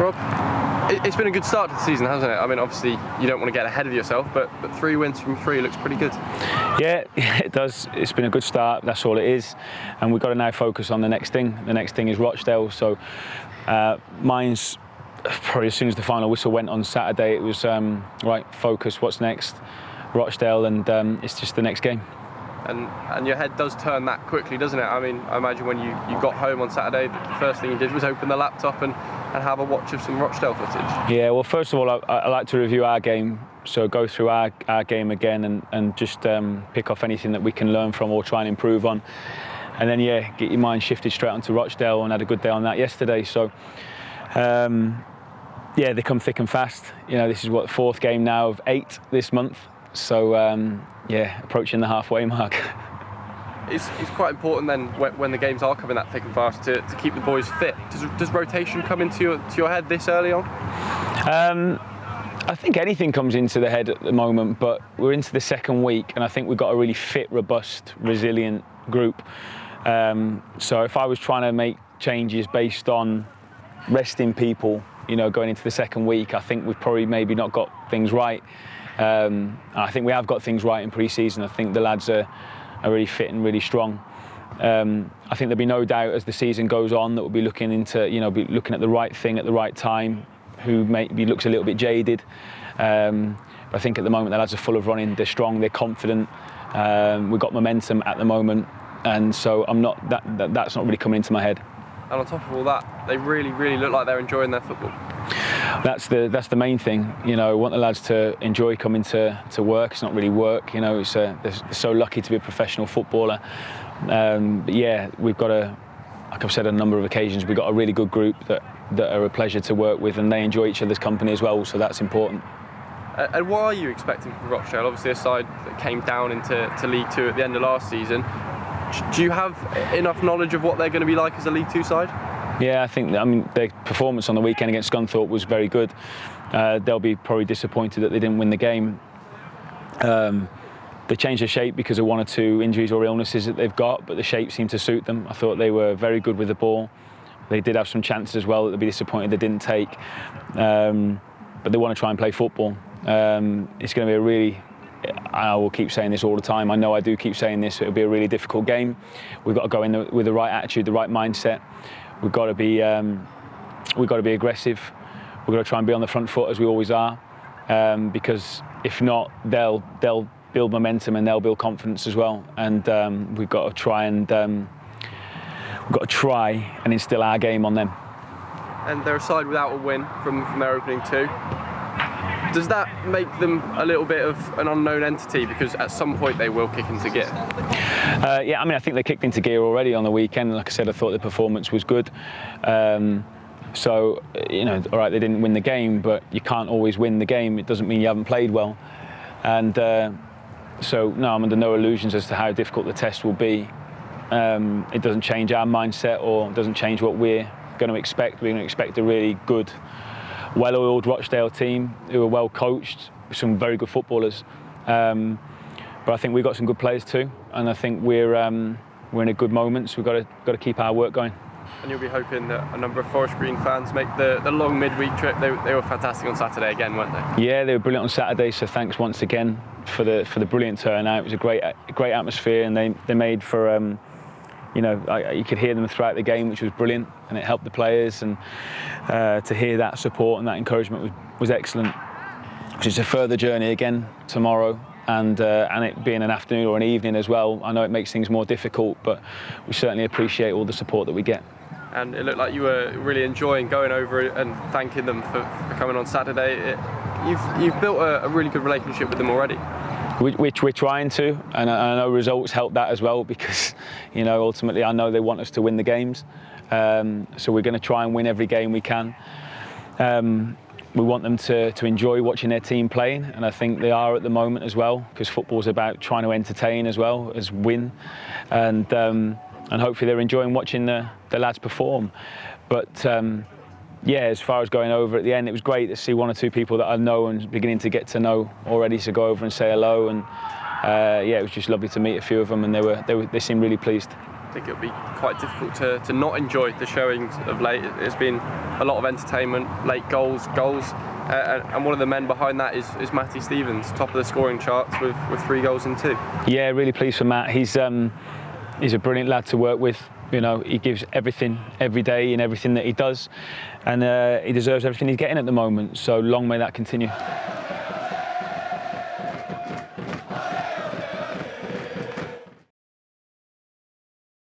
Rob, it's been a good start to the season, hasn't it? I mean, obviously you don't want to get ahead of yourself, but 3 wins from 3 looks pretty good. Yeah, it does. It's been a good start. That's all it is, and we've got to now focus on the next thing. The next thing is Rochdale. So mine's probably as soon as the final whistle went on Saturday, it was right. Focus. What's next? Rochdale, and it's just the next game. And your head does turn that quickly, doesn't it? I mean, I imagine when you got home on Saturday, the first thing you did was open the laptop and have a watch of some Rochdale footage. Yeah, well, first of all, I like to review our game, so go through our game again and just pick off anything that we can learn from or try and improve on. And then, yeah, get your mind shifted straight onto Rochdale, and had a good day on that yesterday. So, yeah, they come thick and fast. You know, this is what, the 4th game now of 8 this month. So, yeah, approaching the halfway mark. It's quite important then when the games are coming that thick and fast to keep the boys fit. Does rotation come into your head this early on? I think anything comes into the head at the moment, but we're into the 2nd week, and I think we've got a really fit, robust, resilient group. So if I was trying to make changes based on resting people, you know, going into the 2nd week, I think we've probably maybe not got things right. I think we have got things right in pre-season. I think the lads are really fit and really strong. I think there'll be no doubt as the season goes on that we'll be looking into, you know, be looking at the right thing at the right time, who maybe looks a little bit jaded. But I think at the moment the lads are full of running, they're strong, they're confident. We've got momentum at the moment, and so that's not really coming into my head. And on top of all that, they really, really look like they're enjoying their football. That's the main thing, you know. I want the lads to enjoy coming to work. It's not really work, you know. They're so lucky to be a professional footballer. But yeah, we've got like I've said on a number of occasions, we've got a really good group that are a pleasure to work with, and they enjoy each other's company as well. So that's important. And what are you expecting from Rochdale? Obviously, a side that came down into League Two at the end of last season. Do you have enough knowledge of what they're going to be like as a League Two side? Yeah, I think, their performance on the weekend against Scunthorpe was very good. They'll be probably disappointed that they didn't win the game. They changed their shape because of 1 or 2 injuries or illnesses that they've got, but the shape seemed to suit them. I thought they were very good with the ball. They did have some chances as well that they'd be disappointed they didn't take. But they want to try and play football. It's going to be a really, I will keep saying this all the time, I know I do keep saying this, it'll be a really difficult game. We've got to go in with the right attitude, the right mindset. We've got to be aggressive. We've got to try and be on the front foot as we always are, because if not, they'll build momentum and they'll build confidence as well. And we've got to try and instill our game on them. And they're a side without a win from their opening 2. Does that make them a little bit of an unknown entity, because at some point they will kick into gear? Yeah, I think they kicked into gear already on the weekend. Like I said, I thought the performance was good. So, you know, all right, they didn't win the game, but you can't always win the game. It doesn't mean you haven't played well. And so, no, I'm under no illusions as to how difficult the test will be. It doesn't change our mindset, or doesn't change what we're going to expect. We're going to expect a really good, well-oiled Rochdale team who are well coached, some very good footballers. But I think we've got some good players too, and I think we're in a good moment. So we've got to keep our work going. And you'll be hoping that a number of Forest Green fans make the long midweek trip. They were fantastic on Saturday again, weren't they? Yeah, they were brilliant on Saturday. So thanks once again for the brilliant turnout. It was a great atmosphere, and they made for you know, you could hear them throughout the game, which was brilliant, and it helped the players. And to hear that support and that encouragement was excellent. It's a further journey again tomorrow. And it being an afternoon or an evening as well, I know it makes things more difficult, but we certainly appreciate all the support that we get. And it looked like you were really enjoying going over and thanking them for coming on Saturday. You've built a really good relationship with them already. Which we're trying to, and I know results help that as well, because, you know, ultimately I know they want us to win the games. So we're going to try and win every game we can. We want them to enjoy watching their team playing, and I think they are at the moment as well, because football's about trying to entertain as well as win, and hopefully they're enjoying watching the lads perform. But yeah, as far as going over at the end, it was great to see 1 or 2 people that I know and beginning to get to know already, to go over and say hello, and yeah, it was just lovely to meet a few of them, and they seemed really pleased. I think it'll be quite difficult to not enjoy the showings of late. It's been a lot of entertainment, late goals, and one of the men behind that is Matty Stevens, top of the scoring charts with 3 goals and 2. Yeah, really pleased for Matt. He's a brilliant lad to work with. You know, he gives everything every day in everything that he does, and he deserves everything he's getting at the moment. So long may that continue.